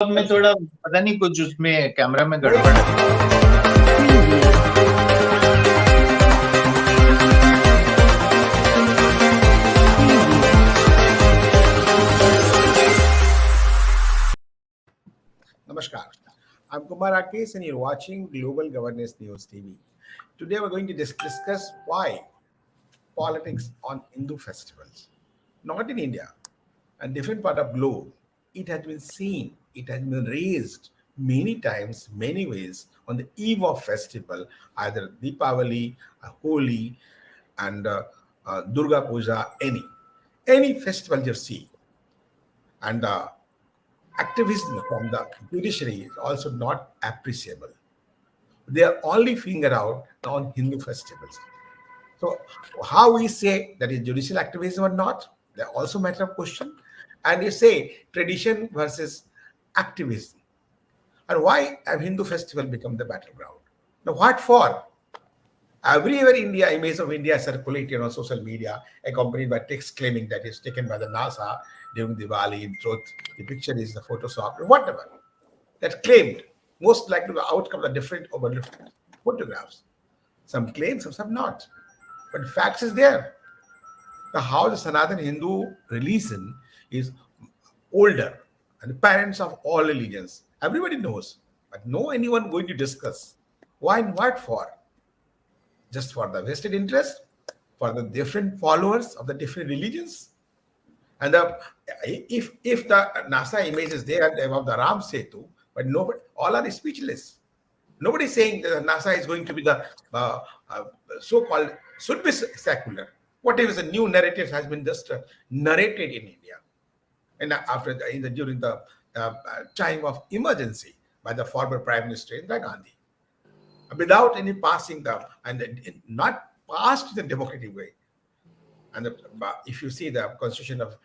में थोड़ा पता नहीं कुछ उसमें कैमरा में गड़बड़ है। Namaskar. I'm Kumar Rakesh and you're watching Global Governance News TV. Today we're going to discuss why politics on Hindu festivals. Not in India, a different part of globe. It has been seen, it has been raised many times, many ways on the eve of festival, either Deepavali, Holi, and Durga Puja, any festival you see. And activism from the judiciary is also not appreciable. They are only figured out on Hindu festivals. So how we say that is judicial activism or not, they are also matter of question. And you say tradition versus activism. And why have Hindu festival become the battleground? Now what for? Everywhere India, image of India circulated on social media, accompanied by text claiming that is taken by the NASA during Diwali. In truth, the picture is the Photoshop, whatever. That claimed most likely the outcome are different over different photographs. Some claim, some not. But facts is there. Now, how the Sanatana Hindu religion is older and the parents of all religions. Everybody knows, but no anyone going to discuss. Why and what for? Just for the vested interest, for the different followers of the different religions. And if the NASA image is there above the Ram Setu, but nobody, all are speechless. Nobody is saying that NASA is going to be the so-called should be secular. Whatever the new narrative has been just narrated in India, and after during the time of emergency by the former Prime Minister Indira Gandhi, without any passing not passed in the democratic way. And if you see the Constitution of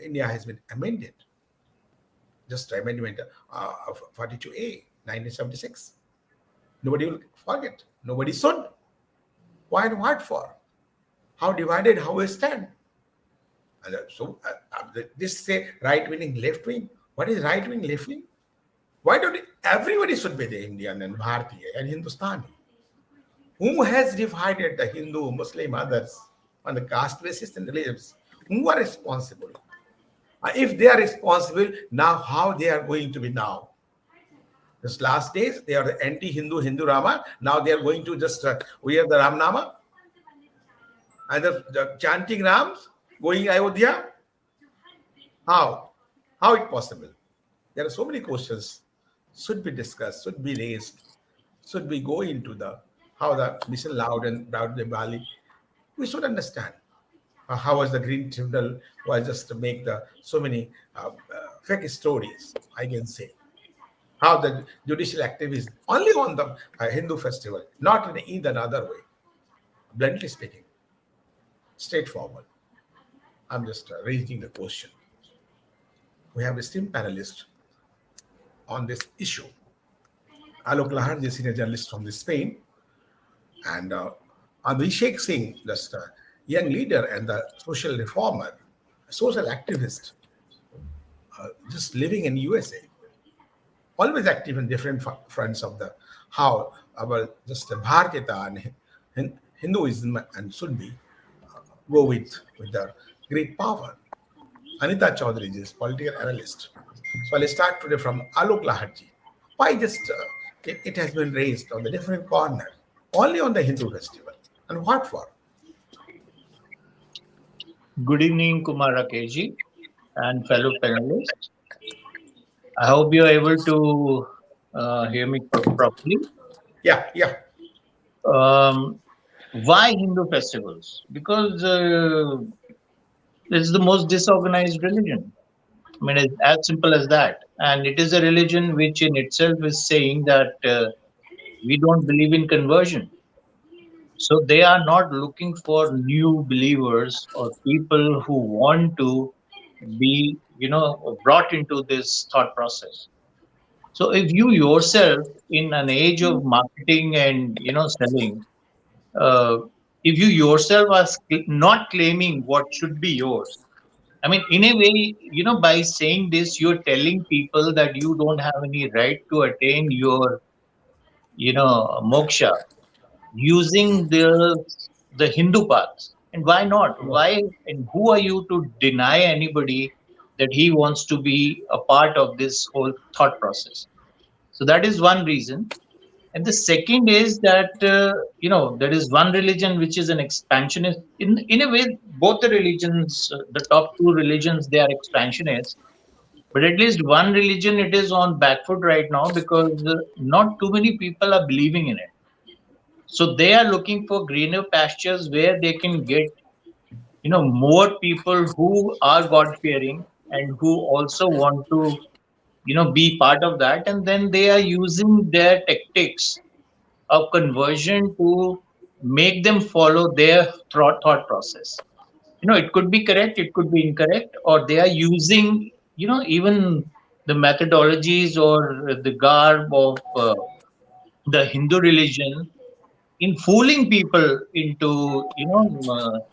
India has been amended, just amendment of 42A, 1976. Nobody will forget. Nobody should. Why and what for? How divided, how we stand? And this say right-wing, left-wing. What is right-wing, left-wing? Why don't everybody should be the Indian and Bharatiya and Hindustani? Who has divided the Hindu, Muslim, others on the caste basis and religions? Who are responsible? If they are responsible, now how they are going to be now? This last days, they are the anti-Hindu, Hindu Rama. Now they are going to just wear the Ram Nama. And the chanting Rams, going Ayodhya. How? How it possible? There are so many questions should be discussed, should be raised, should we go into how the Mission Loud and Proud Diwali. We should understand how was the Green Tribunal was just to make so many fake stories, I can say. How the judicial activism only on the Hindu festival, not in either other way. Bluntly speaking, straightforward. I'm just raising the question. We have esteemed panelists on this issue. Alok Lahar, the senior journalist from Spain, and Abhishek Singh, just a young leader and the social reformer, social activist, just living in USA. Always active in different fronts of how our just Bhartita and Hinduism and should be go with the great power. Anita Chaudhary is political analyst. So I'll start today from Alok Laharji. Why just it has been raised on the different corner, only on the Hindu festival, and what for? Good evening, Kumar Rakesh and fellow panelists. I hope you are able to hear me properly. Yeah. Why Hindu festivals? Because it's the most disorganized religion. I mean, it's as simple as that. And it is a religion which in itself is saying that we don't believe in conversion. So they are not looking for new believers or people who want to be, brought into this thought process. So if you yourself, in an age of marketing and, selling, if you yourself are not claiming what should be yours, I mean, in a way, by saying this, you're telling people that you don't have any right to attain your, moksha using the Hindu path. And why not? Why and who are you to deny anybody that he wants to be a part of this whole thought process? So that is one reason. And the second is that there is one religion which is an expansionist. In a way, both the religions, the top two religions, they are expansionists. But at least one religion it is on back foot right now because not too many people are believing in it. So they are looking for greener pastures where they can get more people who are God fearing and who also want to be part of that, and then they are using their tactics of conversion to make them follow their thought process. It could be correct, it could be incorrect, or they are using even the methodologies or the garb of the Hindu religion in fooling people into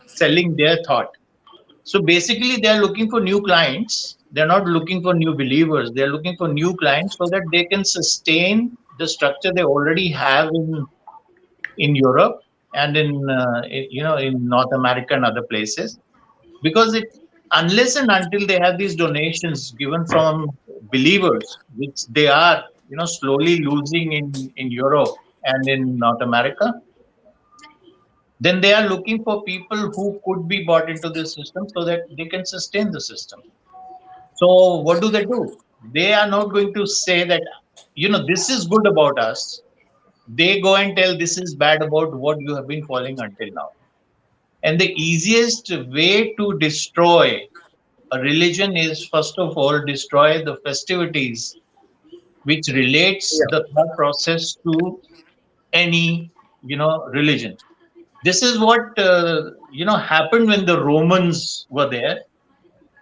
selling their thought. So basically they are looking for new clients, they're not looking for new believers, they're looking for new clients so that they can sustain the structure they already have in Europe and in North America and other places, because it unless and until they have these donations given from believers, which they are slowly losing in Europe and in North America, then they are looking for people who could be bought into this system so that they can sustain the system. So what do? They are not going to say that this is good about us. They go and tell this is bad about what you have been following until now. And the easiest way to destroy a religion is first of all destroy the festivities which relates Yeah. the thought process to any religion. This is what happened when the Romans were there.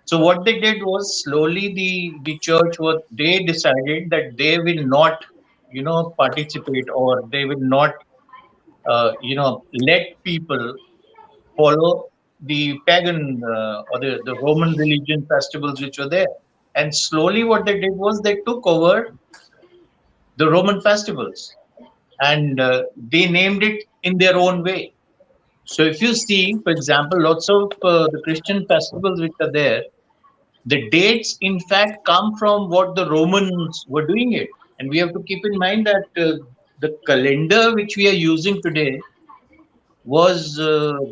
So what they did was slowly the church, what they decided that they will not participate, or they will not let people follow the pagan or the Roman religion festivals which were there. And slowly, what they did was they took over the Roman festivals and they named it in their own way. So, if you see, for example, lots of the Christian festivals which are there, the dates, in fact, come from what the Romans were doing it. And we have to keep in mind that the calendar which we are using today was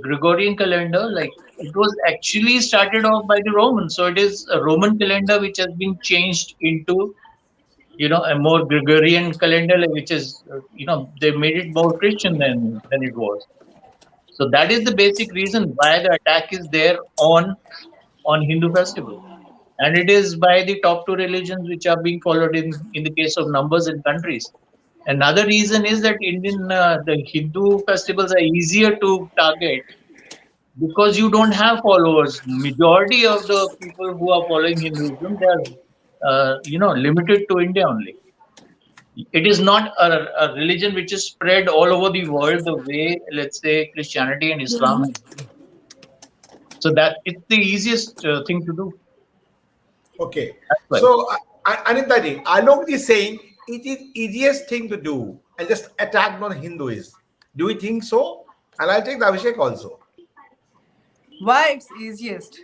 Gregorian calendar. Like it was actually started off by the Romans. So it is a Roman calendar which has been changed into a more Gregorian calendar, like, which is they made it more Christian than it was. So that is the basic reason why the attack is there on Hindu festivals. And it is by the top two religions which are being followed in the case of numbers and countries. Another reason is that the Hindu festivals are easier to target because you don't have followers. Majority of the people who are following Hinduism, they are limited to India only. It is not a religion which is spread all over the world the way, let's say, Christianity and Islam has been. So that it's the easiest thing to do. Okay. That's why. So, Anindadi, Alok is saying it is easiest thing to do and just attack non Hindus. Do you think so? And I'll take the Abhishek also. Why it's easiest?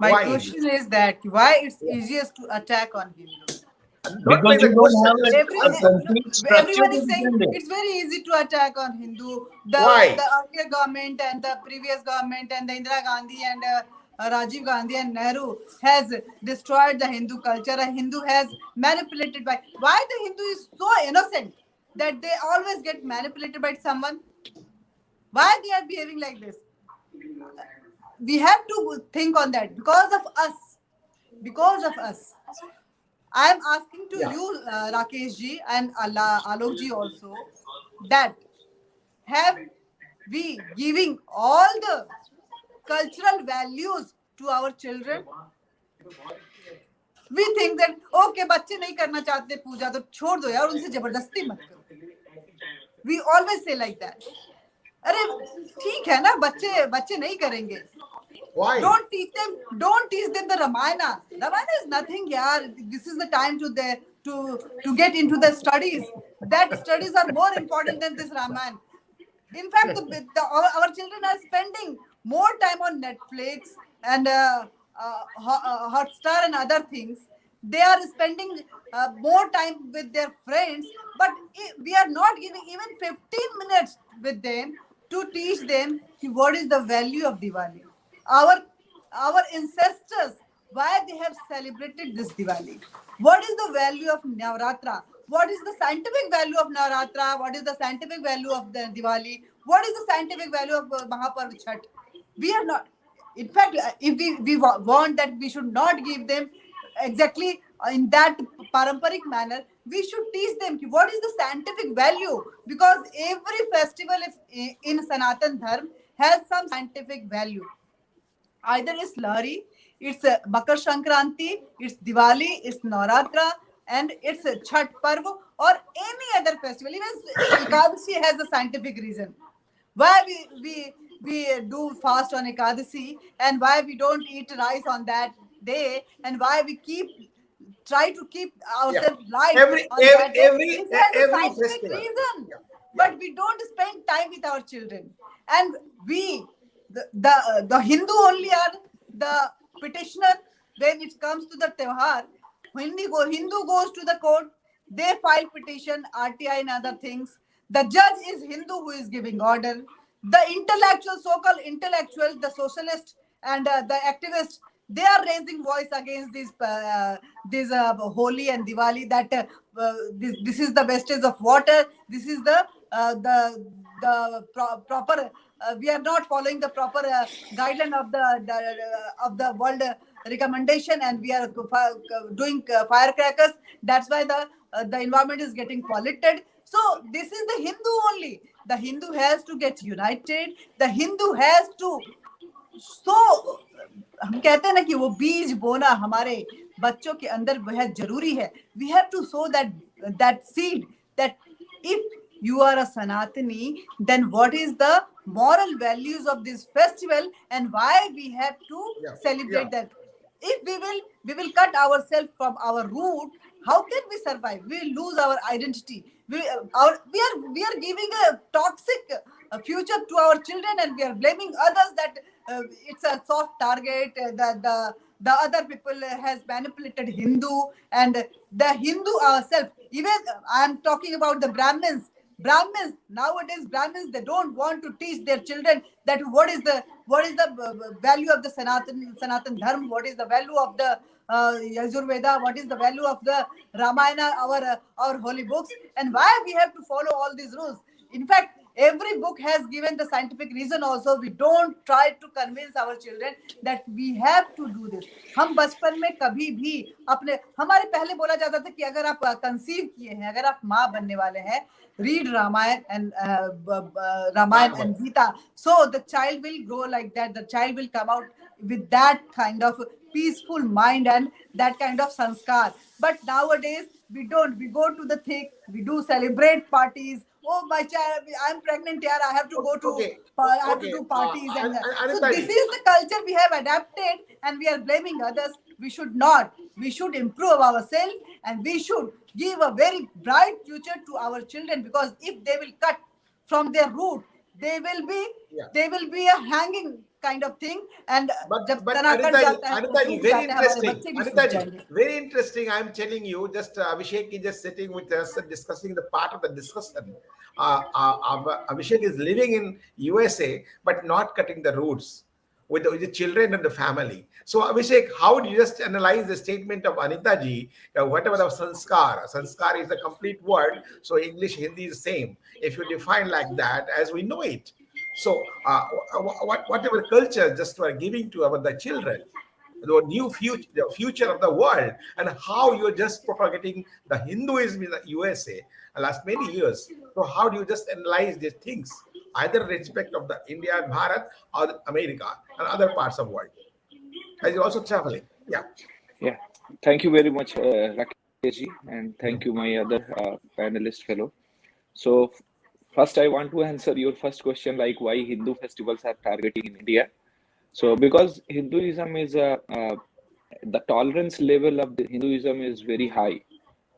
My Why easiest? question is that why it's Yeah. easiest to attack on Hindus? Not Because by the you don't question, have just a answer. No, complete structure everyone to is saying begin with. it's very easy to attack on Hindu. The Why? earlier government and the previous government and the Indira Gandhi and Rajiv Gandhi and Nehru has destroyed the Hindu culture. A Hindu has manipulated by why the Hindu is so innocent that they always get manipulated by someone. Why they are behaving like this? We have to think on that because of us. Because of us. I am asking to Yeah. you, Rakesh ji and Alok ji also, that have we giving all the cultural values to our children? We think that okay, बच्चे नहीं करना चाहते पूजा तो छोड़ दो यार उनसे जबरदस्ती मत करो. We always say like that. अरे ठीक है ना बच्चे बच्चे नहीं करेंगे Why? Don't teach them the Ramayana. Ramayana is nothing, yeah. This is the time to get into the studies. That studies are more important than this Ramayana. In fact, our children are spending more time on Netflix and Hotstar and other things. They are spending more time with their friends, but we are not giving even 15 minutes with them to teach them what is the value of Diwali. Our our ancestors, why they have celebrated this Diwali. What is the value of Navratra? What is the scientific value of Navratra? What is the scientific value of the Diwali? What is the scientific value of Mahaparv Chhat? We are not. In fact, if we want that we should not give them exactly in that paramparic manner, we should teach them what is the scientific value, because every festival in Sanatan Dharma has some scientific value. Either it's Lahari, it's Makar Shankranti, it's Diwali, it's Navratra, and it's Chhat Parv or any other festival. Even Ekadashi has a scientific reason. Why we do fast on Ekadasi, and why we don't eat rice on that day, and why we try to keep Yeah. ourselves light Every on every that day. every This has a every scientific festival. reason, Yeah. Yeah. but we don't spend time with our children. And we, the Hindu only are the petitioner when it comes to the Tewhar. Hindu goes to the court, they file petition, RTI and other things. The judge is Hindu who is giving order. The intellectual, so-called intellectual, the socialist and the activists, they are raising voice against this Holi and Diwali, that this is the wastage of water. This is proper. We are not following the proper guideline of the world recommendation, and we are doing firecrackers. That's why the environment is getting polluted. So this is the Hindu only. The Hindu has to get united. The Hindu has to, so हम कहते हैं ना कि वो बीज बोना हमारे बच्चों के अंदर बेहद जरूरी है. We have to sow that seed, that if you are a Sanatani, then what is the moral values of this festival and why we have to Yeah. celebrate Yeah. that. If we will cut ourselves from our root, how can we survive? We will lose our identity. We are giving a toxic future to our children, and we are blaming others that it's a soft target. The other people has manipulated Hindu, and the Hindu ourselves. Even I am talking about the Brahmins. Nowadays, Brahmins, they don't want to teach their children that what is the value of the Sanatan Dharma, what is the value of the Yajurveda, what is the value of the Ramayana, our holy books, and why we have to follow all these rules. In fact, every book has given the scientific reason also. We don't try to convince our children that we have to do this. हम बचपन में कभी भी अपने हमारे पहले बोला जाता था कि अगर आप कंसीव किए हैं, अगर आप माँ बनने वाले हैं, read Ramayana and Ramayana and Gita, so the child will grow like that. The child will come out with that kind of peaceful mind and that kind of sanskar. But nowadays we don't. We go to the thick. We do celebrate parties. Oh, my child, I'm pregnant here. I have to go to. Okay. I have to Okay. do parties, and so Anita this ji. is the culture we have adapted, and we are blaming others. We should not. We should improve ourselves, and we should give a very bright future to our children, because if they will cut from their root, they will be Yeah. they will be a hanging kind of thing. And जब But तना cut जाता है तो Anita ji, सूख very जाते हैं, हमारे interesting. बच्चे भी Anita सूख ji, जाएंगे. very interesting. I'm telling you, just Abhishek is just sitting with us and discussing the part of the discussion. Abhishek is living in USA, but not cutting the roots with the children and the family. So Abhishek, how do you just analyze the statement of Anita ji? Whatever the sanskar is a complete word. So English, Hindi is same. If you define like that, as we know it. So whatever culture just we are giving to the children, the new future, the future of the world, and how you're just propagating the Hinduism in the USA last many years. So how do you just analyze these things, either in respect of the India and Bharat or America and other parts of the world, as you're also traveling? Yeah. Yeah, thank you very much, Rakesh ji, and thank you, my other panelist fellow. So, first, I want to answer your first question, like why Hindu festivals are targeting in India. So because Hinduism is a the tolerance level of the Hinduism is very high,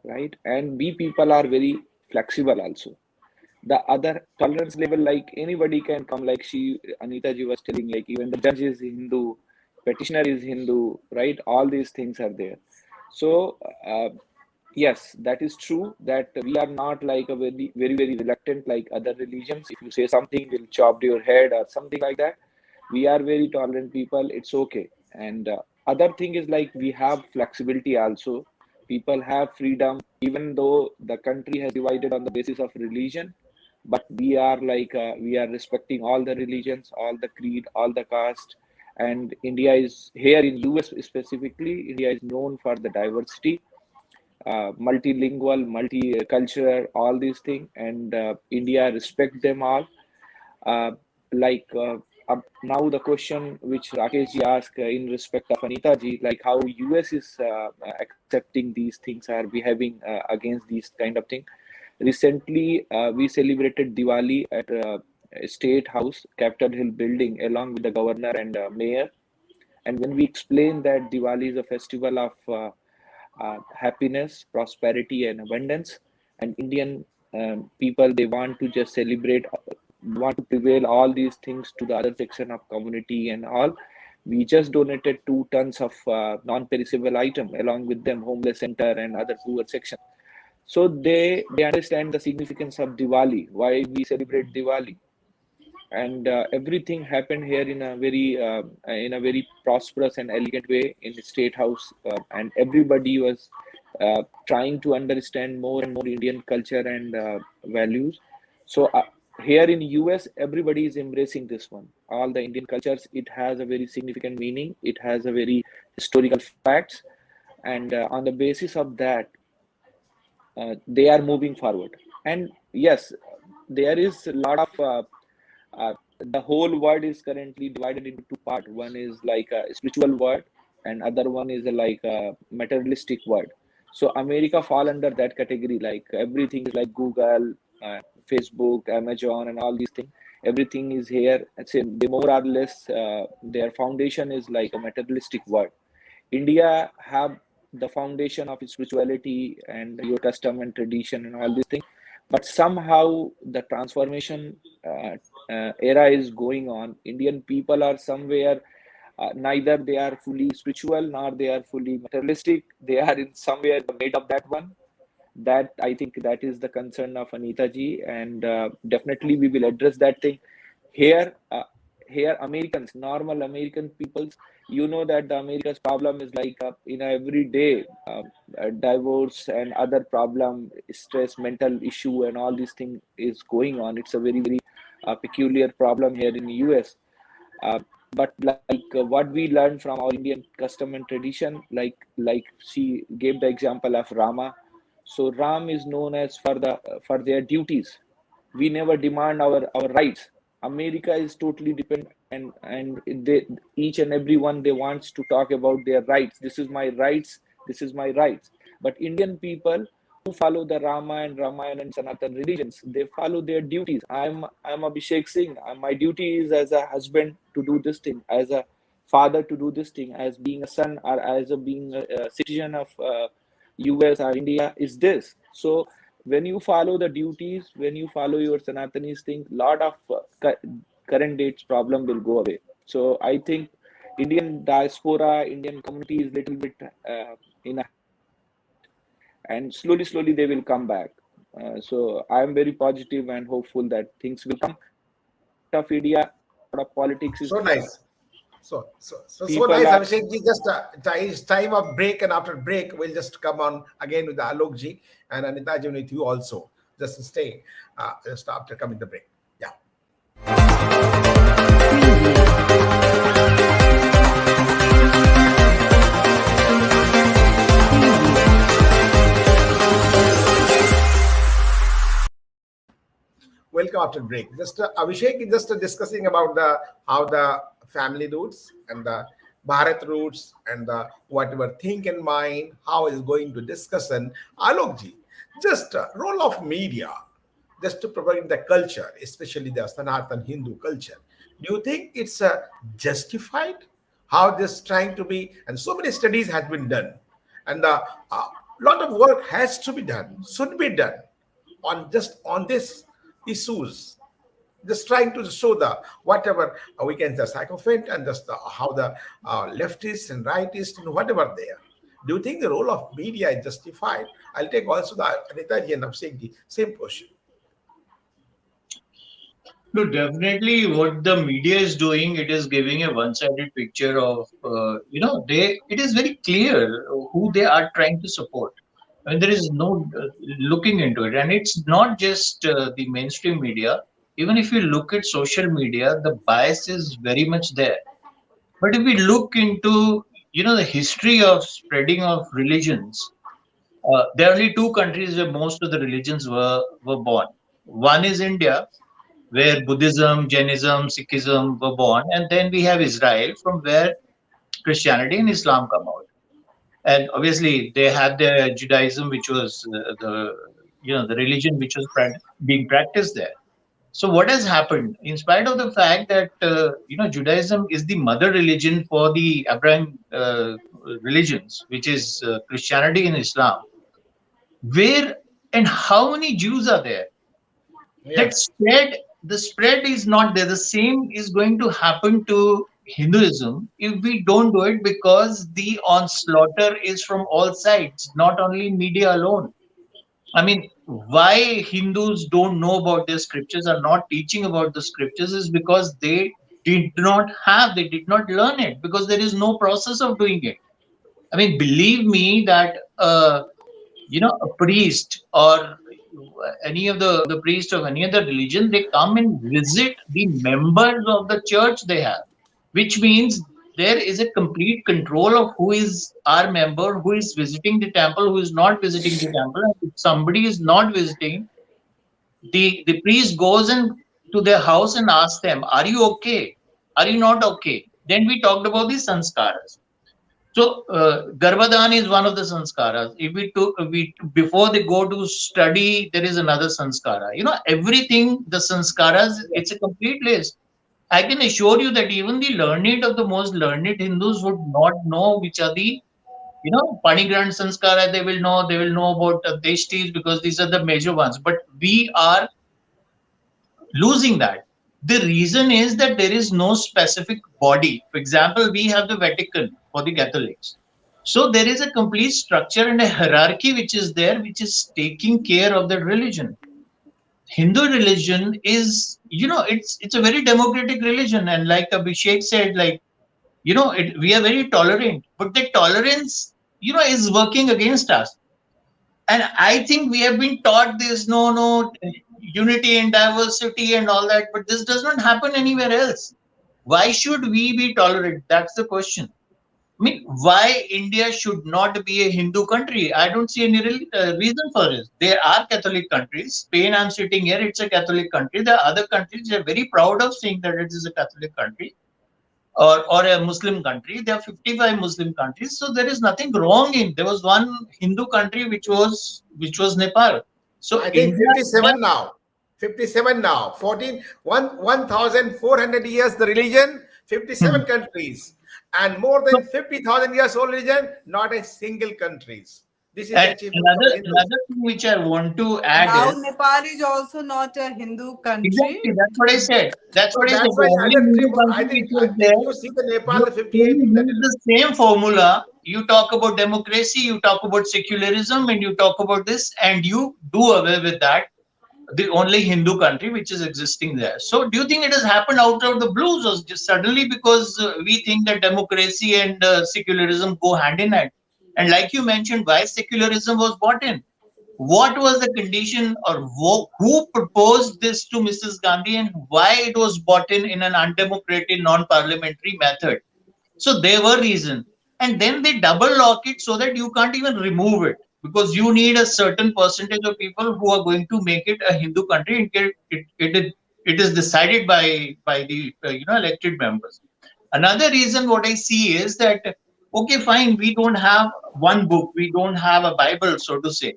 right? And we people are very flexible also. The other tolerance level, like anybody can come, like Anita ji was telling, like even the judge is Hindu, petitioner is Hindu, right? All these things are there. So yes, that is true that we are not like a very reluctant like other religions. If you say something, we'll chop your head or something like that. We are very tolerant people. It's okay. And other thing is like we have flexibility also. People have freedom, even though the country has divided on the basis of religion. But we are like we are respecting all the religions, all the creed, all the caste. And India is here in US specifically. India is known for the diversity, multilingual, multicultural, all these things, and India respect them all. Uh, like now the question which Rakesh ji asked in respect of Anita ji, like how US is accepting these things or behaving against these kind of thing. Recently, we celebrated Diwali at State House, Capitol Hill building, along with the governor and mayor. And when we explain that Diwali is a festival of happiness, prosperity, and abundance, and Indian people they want to just celebrate, want to prevail all these things to the other section of community and all. We just donated 2 tons of non-perishable item along with them homeless center and other poor section. So they understand the significance of Diwali, why we celebrate Diwali, and everything happened here in a very prosperous and elegant way in the State House, and everybody was trying to understand more and more Indian culture and values. So here in US, everybody is embracing this one. All the Indian cultures, it has a very significant meaning. It has a very historical facts, and on the basis of that, they are moving forward. And yes, there is a lot of the whole world is currently divided into two parts. One is like a spiritual world, and other one is like a materialistic world. So America fall under that category. Like everything is like Google, uh, Facebook, Amazon, and all these things. Everything is here. They more or less their foundation is like a materialistic world. India have the foundation of spirituality and your custom and tradition and all these things, but somehow the transformation era is going on. Indian people are somewhere neither they are fully spiritual nor they are fully materialistic. They are in somewhere the made of that one. That I think that is the concern of Anita ji, and definitely we will address that thing here. Here Americans, normal American peoples, you know that the America's problem is like in every day divorce and other problem, stress, mental issue, and all these things is going on. It's a very peculiar problem here in US. uh, but like what we learned from our Indian custom and tradition, like she gave the example of Rama. So Ram is known as for their duties. We never demand our rights. America is totally depend, and they each and every one they wants to talk about their rights. This is my rights, this is my rights. But Indian people who follow the Rama and Ramayana and Sanatan religions, they follow their duties. I'm Abhishek Singh. My duty is as a husband to do this thing, as a father to do this thing, as being a son or as a being a citizen of US or India is this. So when you follow the duties, when you follow your Sanatanis thing, lot of current dates problem will go away. So I think Indian diaspora, Indian community is little bit in a hurt, and slowly they will come back. So I am very positive and hopeful that things will come. Part of India, part of politics is So nice. So people nice, are Abhishek ji. Just it's time of break, and after break, we'll just come on again with the Alok ji and Anita ji with you also. Just stay just after coming the break. Yeah. Welcome after break. Just Abhishek is just discussing about the how the family roots and the Bharat roots and the whatever think in mind, how is going to discussion. Alokji, just role of media, just to provide the culture, especially the Sanatan Hindu culture. Do you think it's justified? How this trying to be, and so many studies has been done, and a lot of work has to be done, should be done on just on this issues, just trying to show the whatever we can the sycophant and just how the leftists and rightists and whatever they are. Do you think the role of media is justified? I'll take also the Anitaji and I'm saying the same question. No, definitely what the media is doing, it is giving a one-sided picture of, it is very clear who they are trying to support. I mean, there is no looking into it. And it's not just the mainstream media. Even if you look at social media, the bias is very much there. But if we look into, the history of spreading of religions, there are only two countries where most of the religions were born. One is India, where Buddhism, Jainism, Sikhism were born, and then we have Israel, from where Christianity and Islam come out. And obviously, they had the Judaism, which was the religion which was being practiced there. So what has happened, in spite of the fact that Judaism is the mother religion for the Abraham religions, which is Christianity and Islam, where and how many Jews are there? Yeah. That spread, the spread is not there. The same is going to happen to Hinduism if we don't do it, because the onslaughter is from all sides, not only media alone. I mean, why Hindus don't know about their scriptures, are not teaching about the scriptures, is because they did not learn it, because there is no process of doing it. I mean, believe me that a priest or any of the priest of any other religion, they come and visit the members of the church they have, which means there is a complete control of who is our member, who is visiting the temple, who is not visiting the temple. And if somebody is not visiting, the priest goes in to their house and asks them, are you okay, are you not okay? Then we talked about the sanskaras. So, Garbhadan is one of the sanskaras. If we before they go to study, there is another sanskara. Everything, the sanskaras, it's a complete list. I can assure you that even the learned of the most learned Hindus would not know which are the, Panigrant sanskara. They will know about Deshtis, because these are the major ones. But we are losing that. The reason is that there is no specific body. For example, we have the Vatican for the Catholics. So there is a complete structure and a hierarchy which is there, which is taking care of the religion. Hindu religion is, it's a very democratic religion. And like Abhishek said, like, we are very tolerant, but the tolerance, is working against us. And I think we have been taught this, no, unity and diversity and all that, but this does not happen anywhere else. Why should we be tolerant? That's the question. I mean, why India should not be a Hindu country? I don't see any real reason for it. There are Catholic countries. Spain, I'm sitting here, it's a Catholic country. There are other countries, they're very proud of saying that it is a Catholic country, or a Muslim country. There are 55 Muslim countries, so there is nothing wrong in. There was one Hindu country which was Nepal. So I think India, 57 now. 57 now. 1,400 years the religion, Hmm. 57 countries. And more So, than 50,000 years old religion, not a single countries. This is the and achievement of another the Hindus. another thing which I want to add Now is, Nepal is also not a Hindu country. exactly, that's what I said. That's So what I said. that's The why only other three, Hindu I country think, which was if there, you see the Nepal, you the can 58 in that. use the same formula. You talk about democracy, you talk about secularism, and you talk about this, and you do away with that. The only Hindu country which is existing there. So, do you think it has happened out of the blues, or just suddenly because we think that democracy and secularism go hand in hand? And like you mentioned, why secularism was brought in? What was the condition, or who proposed this to Mrs. Gandhi, and why it was brought in an undemocratic, non-parliamentary method? So there were reasons. And then they double lock it so that you can't even remove it, because you need a certain percentage of people who are going to make it a Hindu country. It is decided by the elected members. Another reason what I see is that, okay, fine, we don't have one book, we don't have a Bible, so to say.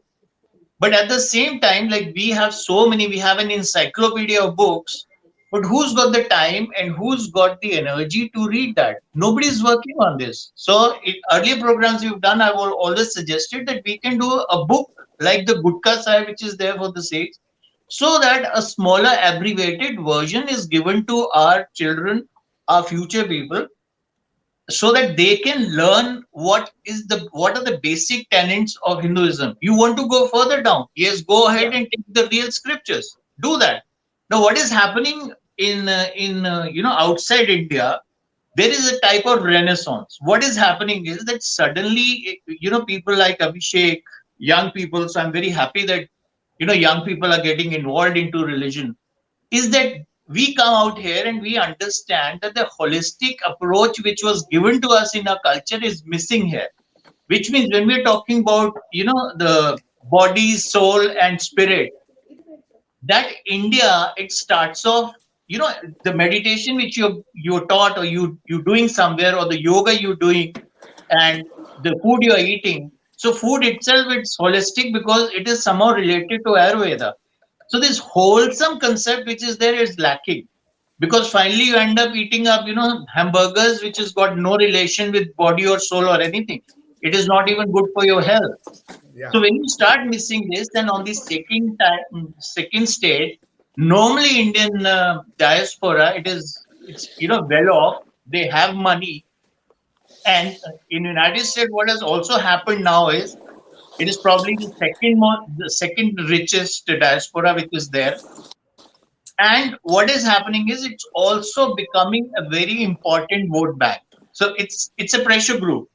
But at the same time, like, we have so many, we have an encyclopedia of books. But who's got the time and who's got the energy to read that? Nobody's working on this. So in earlier programs we've done, I've always suggested that we can do a book like the Gutka Sahib, which is there for the Sikhs, so that a smaller abbreviated version is given to our children, our future people, so that they can learn what are the basic tenets of Hinduism. You want to go further down? Yes, go Yeah. ahead and take the real scriptures. Do that. Now, what is happening in outside India? There is a type of renaissance. What is happening is that suddenly people like Abhishek, young people. So I'm very happy that young people are getting involved into religion, is that we come out here and we understand that the holistic approach which was given to us in our culture is missing here. Which means when we're talking about the body, soul, and spirit, that India, it starts off, the meditation which you're taught, or you're doing somewhere, or the yoga you're doing, and the food you're eating. So food itself, it's holistic because it is somehow related to Ayurveda. So this wholesome concept which is there is lacking, because finally you end up eating up, hamburgers which has got no relation with body or soul or anything. It is not even good for your health. Yeah. So when you start missing this, then on the second stage, normally Indian diaspora, it's well off. They have money, and in United States, what has also happened now is it is probably the second richest diaspora which is there. And what is happening is it's also becoming a very important vote bank. So it's a pressure group.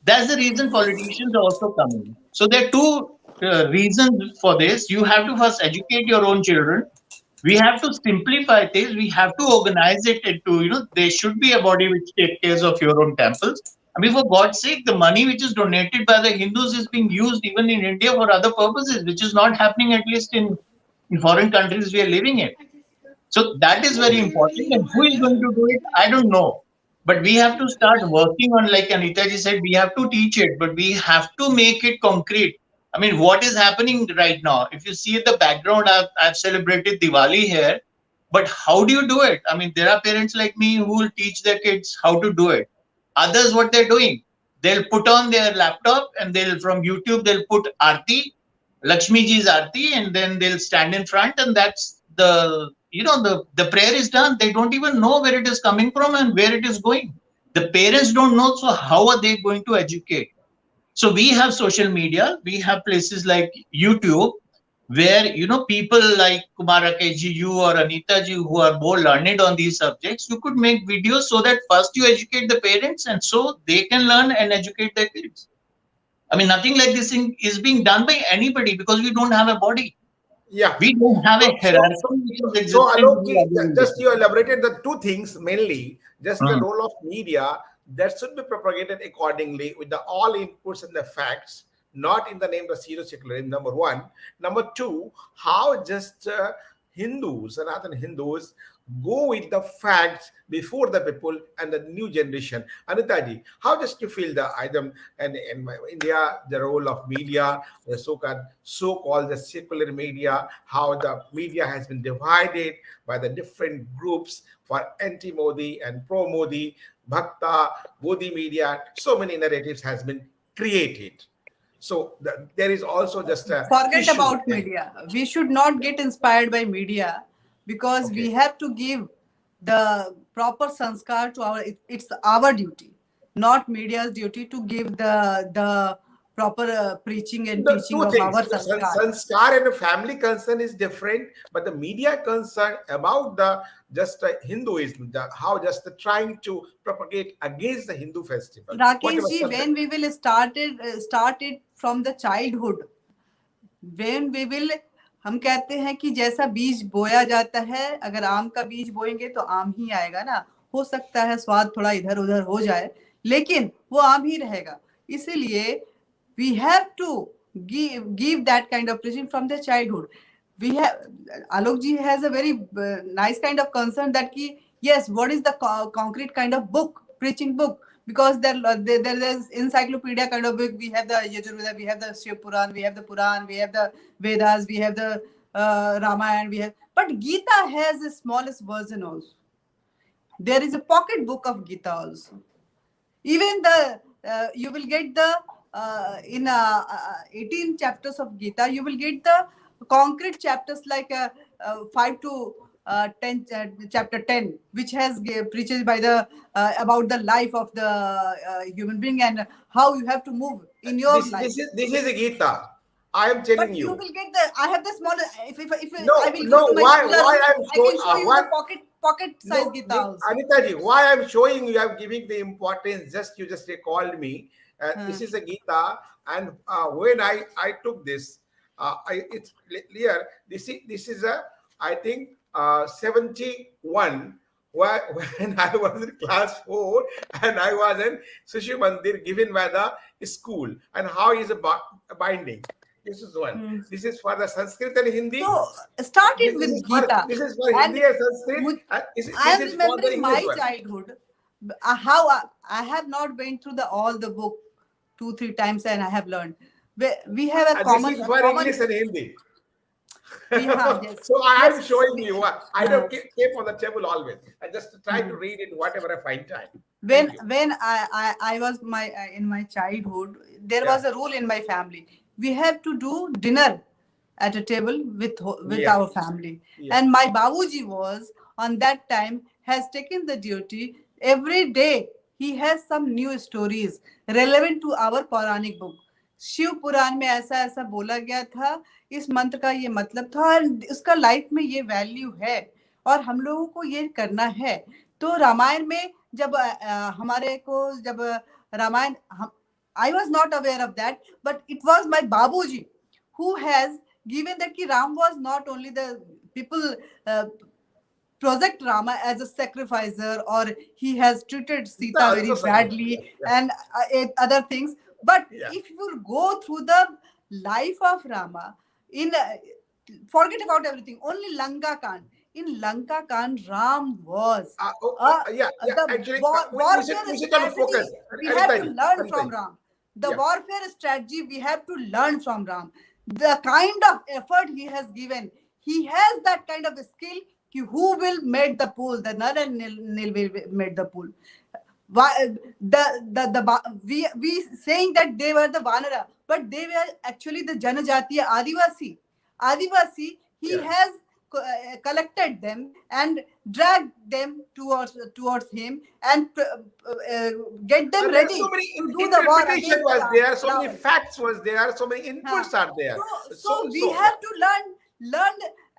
That's the reason politicians are also coming. So there are two reasons for this. You have to first educate your own children. We have to simplify things. We have to organize it into, there should be a body which takes care of your own temples. I mean, for God's sake, the money which is donated by the Hindus is being used even in India for other purposes, which is not happening at least in foreign countries we are living in. So that is very important. And who is going to do it? I don't know. But we have to start working on, like Anitaji said, we have to teach it, but we have to make it concrete. I mean, what is happening right now? If you see the background, I've celebrated Diwali here, but how do you do it? I mean, there are parents like me who will teach their kids how to do it. Others, what they're doing, they'll put on their laptop and they'll from YouTube, they'll put Aarti, Lakshmi Ji's Aarti, and then they'll stand in front, and that's the prayer is done. They don't even know where it is coming from and where it is going. The parents don't know, so how are they going to educate? So we have social media, we have places like YouTube, where people like Kumar Rakesh, you or Anita ji, who are more learned on these subjects, you could make videos so that first you educate the parents, and so they can learn and educate their kids. I mean, nothing like this thing is being done by anybody because we don't have a body. Yeah. We don't have a So, so, hierarchy so, which is so existent in the Alokji, other just religions. you elaborated the two things mainly, just the Hmm. role of media that should be propagated accordingly with the all inputs and the facts, not in the name of zero secularism, number one. Number two, how just Hindus and other Hindus go with the facts before the people and the new generation. Anitaji, how just you feel the item and in India, the role of media, the so-called the secular media, how the media has been divided by the different groups for anti-Modi and pro-Modi, Bhakta, Modi media, so many narratives has been created. So there is also just a Forget issue about there. media. We should not get inspired by media, because we Okay. have to give the proper sanskar to our. It's our duty, not media's duty, to give the proper preaching and The teaching two of things, our sanskar. sanskar and a family concern is different, but the media concern about the just Hinduism, how just the trying to propagate against the Hindu festival. Rakesh Whatever ji, subject. when we will start it from the childhood, when we will, हम कहते हैं कि जैसा बीज बोया जाता है, अगर आम का बीज बोएंगे तो आम ही आएगा ना। हो सकता है स्वाद थोड़ा इधर उधर हो जाए, लेकिन वो आम ही रहेगा। इसीलिए we have to give that kind of preaching from the childhood. We have, Alok ji has a very nice kind of concern that ki, yes, what is the concrete kind of book, preaching book? Because there is encyclopedia kind of book. We have the Yajurveda, we have the Shiv Puran, we have the Puran, we have the Vedas, we have the Ramayana we have, but Gita has the smallest version also. There is a pocket book of Gita also. Even the you will get the in 18 chapters of Gita, you will get the concrete chapters like 5 to 10, chapter 10, which has preaches by the about the life of the human being and how you have to move in your life. This is a Gita. I am telling But you you. will get the. I have the small. If I No, will go no. to my Why? similar room, Why I'm I so? can show you Why? the pocket size No, Gita also. Anita ji, why I'm showing you, I'm giving the importance. You just called me. Uh, This is a Gita, and when I took this, it's clear. This is a, I think 71. Where when I was in class 4 and I was in Sushi Mandir given by the school, and how is a binding. This is one. hmm. This is for the Sanskrit and Hindi. So started This with is for Gita, this is for and Hindi and Sanskrit. I This am is for the remembering English my one. childhood. How I have not went through the all the book 2 3 times, and I have learned. We have a And this is common for English and Hindi. we have yes So I am yes showing you. I uh, don't keep on the table always. I just try to mhm. read it whatever I find time. when Thank you. when I was my in my childhood, there Yeah. was a rule in my family. We have to do dinner at a table with Yeah. our family, Yeah. and my babuji was on that time has taken the duty every day. He has some new stories relevant to our पौराणिक book. Shiv पुराण में ऐसा ऐसा बोला गया था, इस मंत्र का ये मतलब था, और उसका लाइफ में ये वैल्यू है और हम लोगों को ये करना है. तो रामायण में जब हमारे को जब Ramayan I was not aware of that, but it was my babuji who has given that ki Ram was not only the people uh, project Rama as a sacrificer, or he has treated It's Sita also very sacrifice. Yeah. badly Yeah. and other things. But Yeah. if you go through the life of Rama, in forget about everything, only Lanka Kand. In Lanka Kand, Ram was Yeah. Yeah. the Actually, warfare we should all focus. strategy we have Anita to ji. learn Anita from ji. Ram. The Yeah. warfare strategy we have to learn from Ram. The kind of effort he has given, he has that kind of skill. Who will made the pool? The Nal and Nil will made the pool. Why we saying that they were the Vanara, but they were actually the Janajatiya Adivasi. Adivasi, he Yeah. has collected them and dragged them towards him and get them And there are so ready many to do the war interpretation against was there, so many Ravan. facts was there, so many Huh. inputs are there. So we Yeah. have to learn,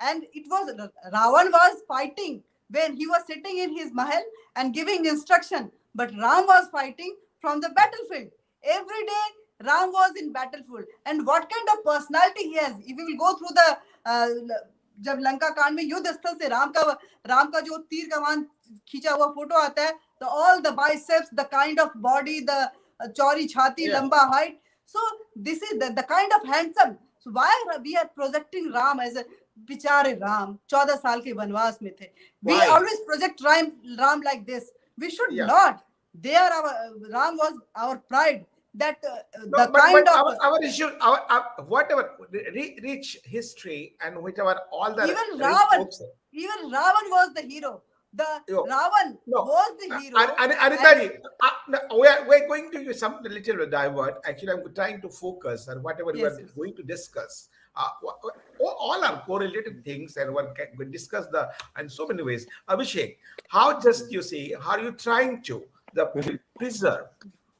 and it was Ravan was fighting when he was sitting in his mahal and giving instruction, but Ram was fighting from the battlefield. Every day, Ram was in battlefield, and what kind of personality he has. If we will go through the जब लंका कांड में युद्ध स्थल से राम का जो तीर कमान खींचा हुआ फोटो आता है, the all the biceps, the kind of body, the चौड़ी छाती, Yeah. लंबा height. So this is the kind of handsome. So why we are projecting Ram as a बेचारे राम 14 साल के वनवास में थे. We Why? always project Ram like this. We should Yeah. not. They are our Ram was our pride. That No, the but kind of our issue, whatever rich history and whichever all the even rich Ravan, books. even Ravan was the hero. The Yo, Ravan no, was the hero. Anita ji, no, we're going to use some little divert. Actually, I'm trying to focus on whatever we Yes, are yes. going to discuss. All are correlated things, and one can discuss the in so many ways. Abhishek, how just you see, how are you trying to preserve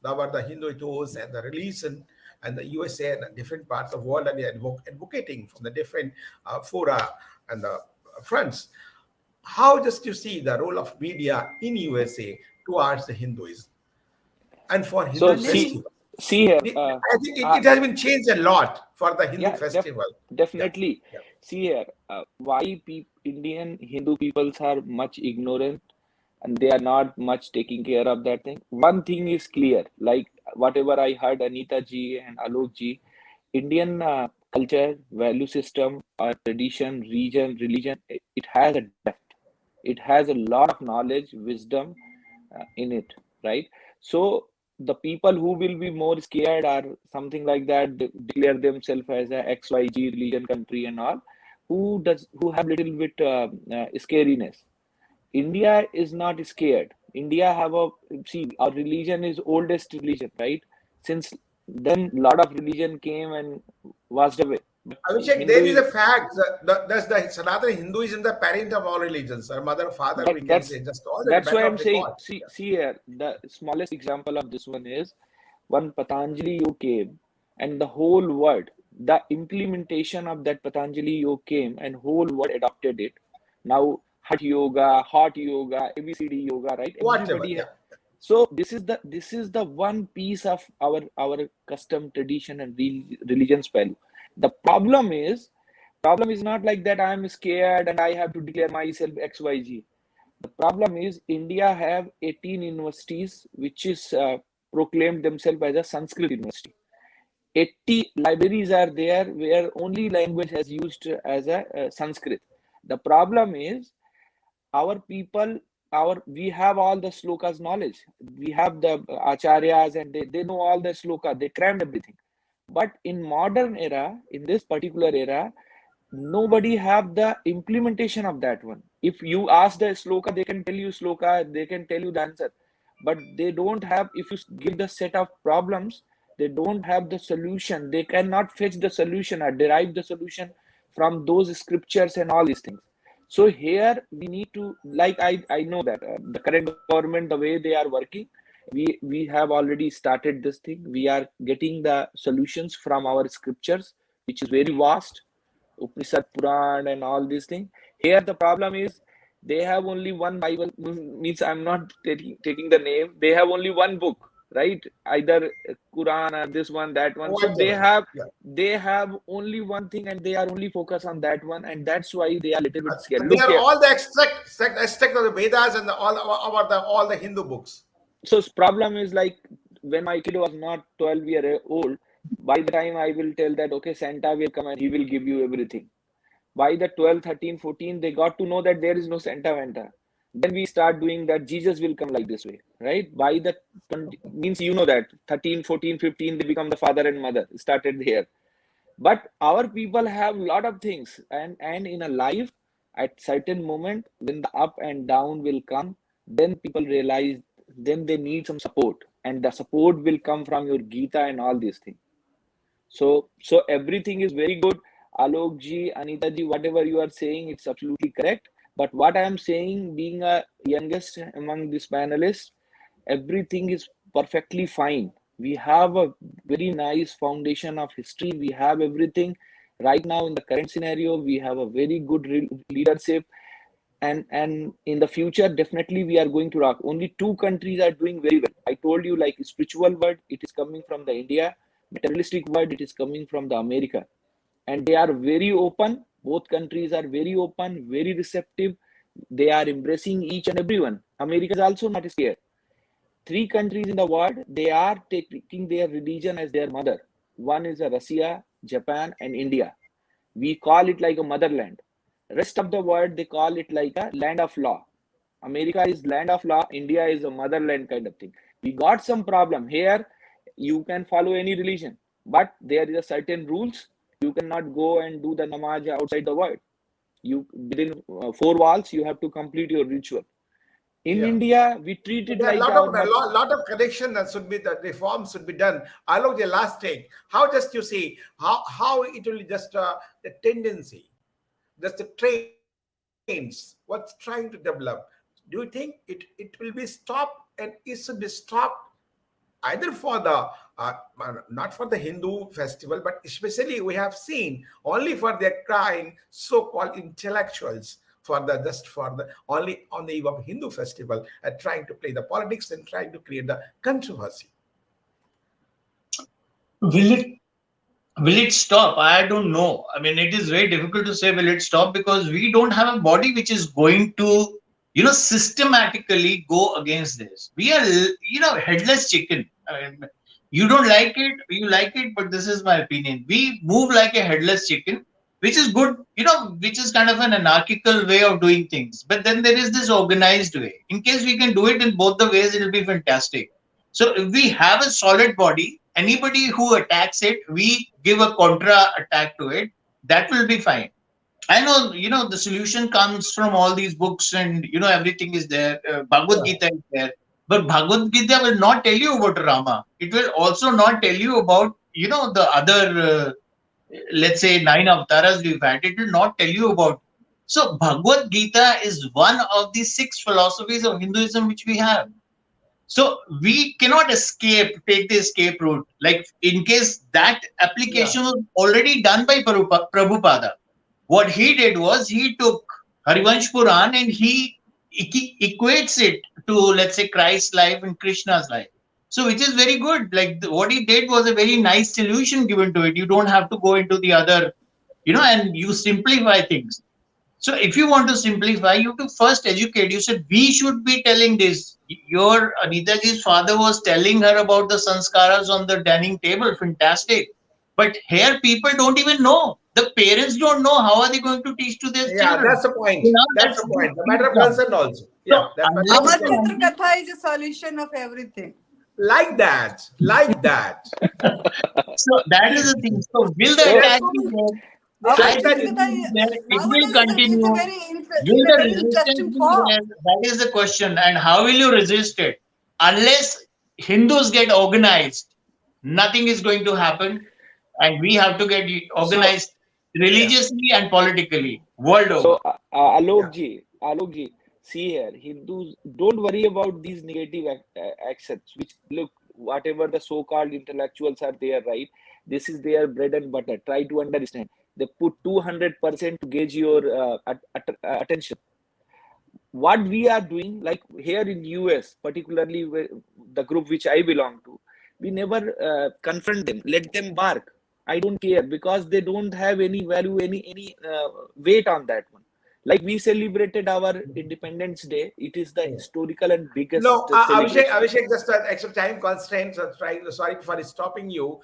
the Hindu ethos and the religion and the USA and the different parts of the world, and advocating from the different fora and the fronts. How just you see the role of media in USA towards the Hinduism and for Hindu So Listening. see here. I think it has been changed a lot for the Hindu Yeah, festival. definitely. Yeah. See here, why Indian Hindu peoples are much ignorant and they are not much taking care of that thing. One thing is clear, like whatever I heard Anita ji and Alok ji, Indian culture, value system, tradition, region, religion, it has a depth. It has a lot of knowledge, wisdom in it, right? So the people who will be more scared or something like that declare themselves as a XYZ religion country and all, who have little bit scariness. India is not scared. India have a, see, our religion is oldest religion, right? Since then, lot of religion came and washed away. But Abhishek, there is Hinduism, a fact that that's the Sanatana Hinduism, the parent of all religions, or mother, father, that we can that's say, just all the that's why better I'm of the saying. God. See here, the smallest example of this one is one Patanjali yoga came, and the whole world, the implementation of that Patanjali yoga came, and whole world adopted it. Now hot yoga, ABCD yoga, right? Whatever, yeah. So this is the one piece of our custom tradition and religion's value. The problem is not like that I am scared and I have to declare myself XYZ. The problem is India have 18 universities which is proclaimed themselves as a Sanskrit university. 80 libraries are there where only language has used as a Sanskrit. The problem is our people, our we have all the slokas knowledge. We have the acharyas and they know all the sloka. They crammed everything. But in modern era, in this particular era, nobody have the implementation of that one. If you ask the sloka, they can tell you sloka, they can tell you the answer, but they don't have. If you give the set of problems, they don't have the solution. They cannot fetch the solution or derive the solution from those scriptures and all these things. So here we need to, like, I know that the current government, the way they are working, we have already started this thing. We are getting the solutions from our scriptures, which is very vast, Upanishad, Puran, and all these things. Here the problem is they have only one Bible. Means I'm not taking the name. They have only one book, right? Either Quran or this one, that one. So they Whatever. have Yeah. they have only one thing, and they are only focused on that one, and that's why they are a little bit scared. They Look are here. all the extract of the Vedas and all the Hindu books. So problem is like when my kid was not 12-year old. By the time I will tell that okay, Santa will come and he will give you everything. By the 12, 13, 14, they got to know that there is no Santa Vanta. Then we start doing that Jesus will come like this way, right? By the 20, means that 13, 14, 15, they become the father and mother. Started there. But our people have a lot of things, and in a life, at certain moment when the up and down will come, then people realize, then they need some support, and the support will come from your Gita and all these things. So everything is very good. Alok ji, Anita ji, whatever you are saying, it's absolutely correct. But what I am saying, being a youngest among these panelists, everything is perfectly fine. We have a very nice foundation of history. We have everything. Right now, in the current scenario, we have a very good leadership. And in the future, definitely we are going to rock. Only two countries are doing very well. I told you, like spiritual word, it is coming from the India. Materialistic word, it is coming from the America. And they are very open. Both countries are very open, very receptive. They are embracing each and everyone. America is also not scared. Three countries in the world, they are taking their religion as their mother. One is Russia, Japan, and India. We call it like a motherland. Rest of the world, they call it like a land of law. America is land of law. India is a motherland kind of thing. We got some problem here. You can follow any religion, but there is a certain rules. You cannot go and do the namaz outside the world. You within four walls, you have to complete your ritual. In Yeah. India, we treat But it there are like our mother. lot of correction that should be, the reforms should be done. Along the last take, how just you see how it will just the tendency, just the trains, what's trying to develop. Do you think it will be stopped, and it should be stopped either for the not for the Hindu festival, but especially we have seen only for their crying so-called intellectuals for the just for the only on the eve of Hindu festival trying to play the politics and trying to create the controversy. Will it will it stop? I don't know. I mean, it is very difficult to say will it stop because we don't have a body which is going to, systematically go against this. We are, headless chicken. I mean, you don't like it, you like it, but this is my opinion. We move like a headless chicken, which is good, which is kind of an anarchical way of doing things. But then there is this organized way. In case we can do it in both the ways, it'll be fantastic. So if we have a solid body, anybody who attacks it, we give a contra attack to it. That will be fine. I know, the solution comes from all these books and, everything is there. Bhagavad Yeah. Gita is there. But Bhagavad Gita will not tell you about Rama. It will also not tell you about, the other, let's say, 9 avatars we've had. It will not tell you about. So Bhagavad Gita is one of the 6 philosophies of Hinduism which we have. So we cannot take the escape route. Like, in case that Yeah. application was already done by Prabhupada, what he did was he took Harivansh Puran and he equates it to, let's say, Christ's life and Krishna's life. So, which is very good. Like, what he did was a very nice solution given to it. You don't have to go into the other, and you simplify things. So if you want to simplify, you have to first educate. You said we should be telling this. Your Anitaji's father was telling her about the sanskaras on the dining table. Fantastic. But here people don't even know. The parents don't know. How are they going to teach to their Yeah, children? that's the point. So now That's that's the where point. The things matter of come. concern also. So Yeah, that's my unless Amar point. and Chitra until, Katha is a solution of everything. Like that. Like that. so that is the thing. So will the So There's attack so be many. there? Amar I think Chitra so it Anitaji, will be Katha there. It will nowadays it's a continue. very Will in a the very resistance interesting be form. there? That is the question. And how will you resist it? Unless Hindus get organized, nothing is going to happen. And we have to get so organized yeah, religiously and politically world so over. yeah. Alok ji, see here, Hindus don't worry about these negative actions. Which look, whatever the so-called intellectuals are there, right? This is their bread and butter. Try to understand. They put 200% to gauge your attention. What we are doing, like here in US, particularly the group which I belong to, we never confront them, let them bark. I don't care, because they don't have any value, any weight on that one. Like we celebrated our Independence Day, it is the historical and biggest No, Abhishek, celebration. Abhishek, just an extra time constraints. Sorry for stopping you.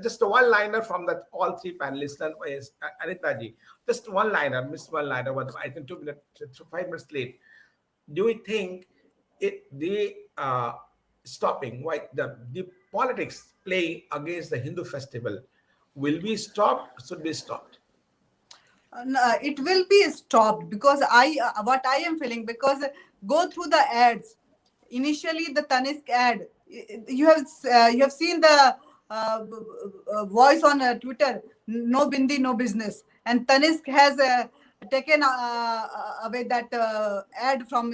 Just a one-liner from that all three panelists. And is Anita ji. Just one-liner, missed one-liner. I think 2 minutes, 5 minutes late. Do you think the stopping, why the politics playing against the Hindu festival will be stopped? Should be stopped? No, it will be stopped because what I am feeling, because go through the ads. Initially, the Tanisk ad, you have seen the voice on Twitter, no bindi, no business, and Tanisk has taken away that ad from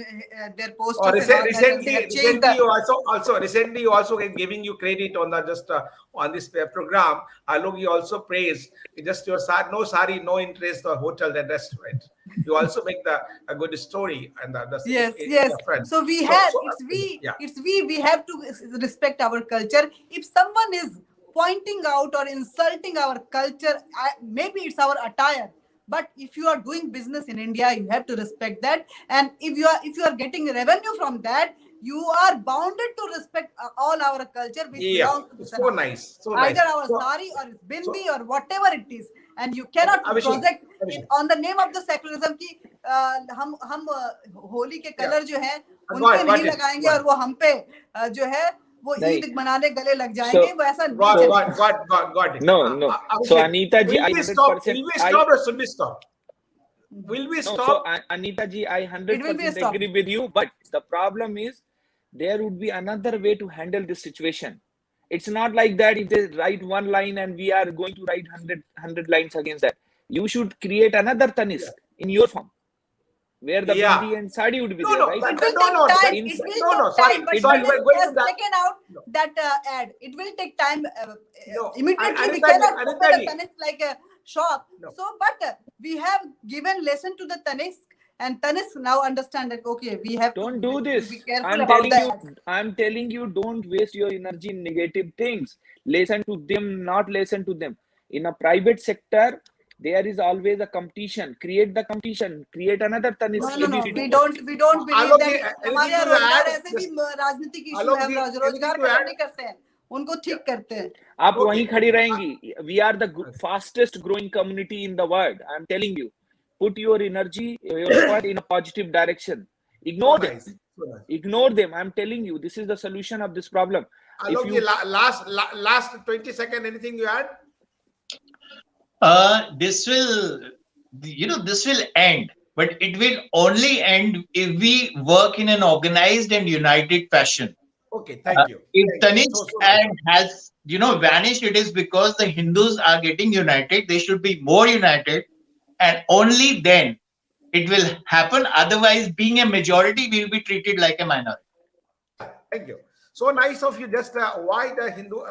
their Or posters and all that, and they have changed recently the. you also giving you credit on the just on this program. Alok, you also praise just your no sari, no interest, the hotel and restaurant. You also make a good story and Yes, in yes. the front. So we So have so yeah. we have to respect our culture. If someone is pointing out or insulting our culture, maybe it's our attire. But if you are doing business in India, you have to respect that. And if you are getting revenue from that, you are bounded to respect all our culture which Yeah, belongs to the so Sanatan. nice, so Either nice. our So sari or bindi so or whatever it is, and you okay, cannot Abhishek, project it Abhishek, on the name of the secularism की हम होली के yeah, colour जो है उन पे नहीं got it, लगाएंगे got और it. वो हम पे जो है वो Nahi. ईद मनाने गले लग जाएंगे So वो ऐसा नहीं Got, so चलेगा. got, got, got it. no. So Abhishek, Anita ji, will I we stop? 100% Will we I stop or should we stop? Will we no. So stop? Anita ji, I It will be 100% stopped. agree with you. But the problem is, there would be another way to handle this situation. It's not like that if they write one line and we are going to write 100 lines against that. You should create another Yeah. Tanisk in your form, where the Yeah. bindi and sari would be No, there, no, right? It will no, take no, The time. ins It will no, take no. time. Sorry, But it sorry. Tanishq We're going to has that. taken out No, that ad. It will take time. no. Immediately, we Anita ji, cannot open Anita a ji. Tanishq like a shop. No. So, but we have given lesson to the Tanishq, and Tanishq now understand that okay, we have to don't do be this. careful I'm about telling the you, ads. I'm telling you, don't waste your energy in negative things. Listen to them, not listen to them. In a private sector, there is always a competition. Create the competition. Create another Tanisk No, no, no. ABCD. We don't believe Alok ji, that. हमारे anything यहाँ to रोजगार add? ऐसे भी Just राजनीतिक issue है Alok हम ji, anything रोजगार to खत्म add? नहीं करते हैं उनको Yeah. ठीक करते हैं. आप वहीं Okay. खड़ी रहेंगी. We are the fastest growing community in the world. I'm telling you. Put your energy, your effort in a positive direction. So Ignore them. nice. So nice. Ignore them. I'm telling you, this is the solution of this problem. If Alok ji, you last 20 seconds. Anything you add? This will this will end, but it will only end if we work in an organized and united fashion. Okay, thank you. If Thank you. Tanishq So nice and of has vanished, it is because the Hindus are getting united. They should be more united, and only then it will happen. Otherwise, being a majority, we will be treated like a minority. Yeah, thank you. So nice of you. Just why the Hindu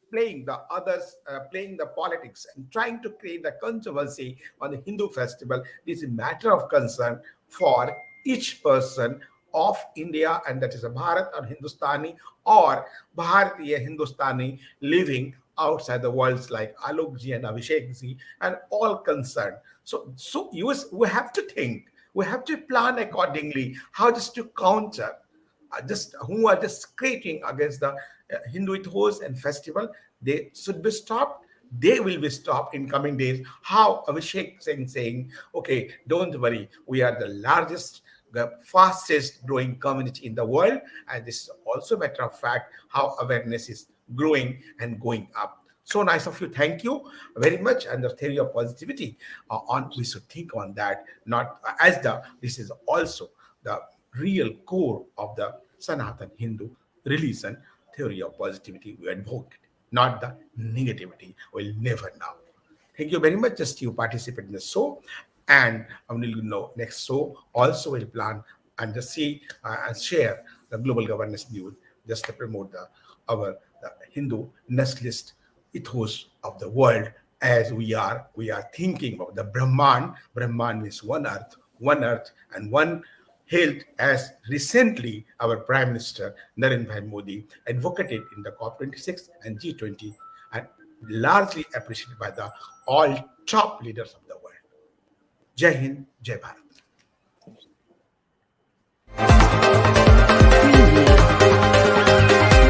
playing the others, playing the politics and trying to create the controversy on the Hindu festival. This is a matter of concern for each person of India, and that is a Bharat or Hindustani or Bharatiya Hindustani living outside the worlds like Alokji and Abhishekji and all concerned. So we have to think, we have to plan accordingly how just to counter just who are just scraping against the Hindu ethos and festival. They should be stopped. They will be stopped in coming days. How Abhishek Singh saying, okay, don't worry, we are the largest, the fastest growing community in the world. And this is also a matter of fact, how awareness is growing and going up. So nice of you. Thank you very much. And the theory of positivity on we should think on that, not as the this is also the real core of the Sanatan Hindu religion. Theory of positivity we advocate, not the negativity. We'll never know. Thank you very much. Just you participate in the show, and I will know next show also will plan and just see and share the global governance news just to promote the Hindu nationalist ethos of the world as we are thinking of the Brahman. Brahman means one earth, and one health, as recently our Prime Minister Narendra Modi advocated in the COP26 and G20, and largely appreciated by the all top leaders of the world. Jai Hind, Jai Bharat.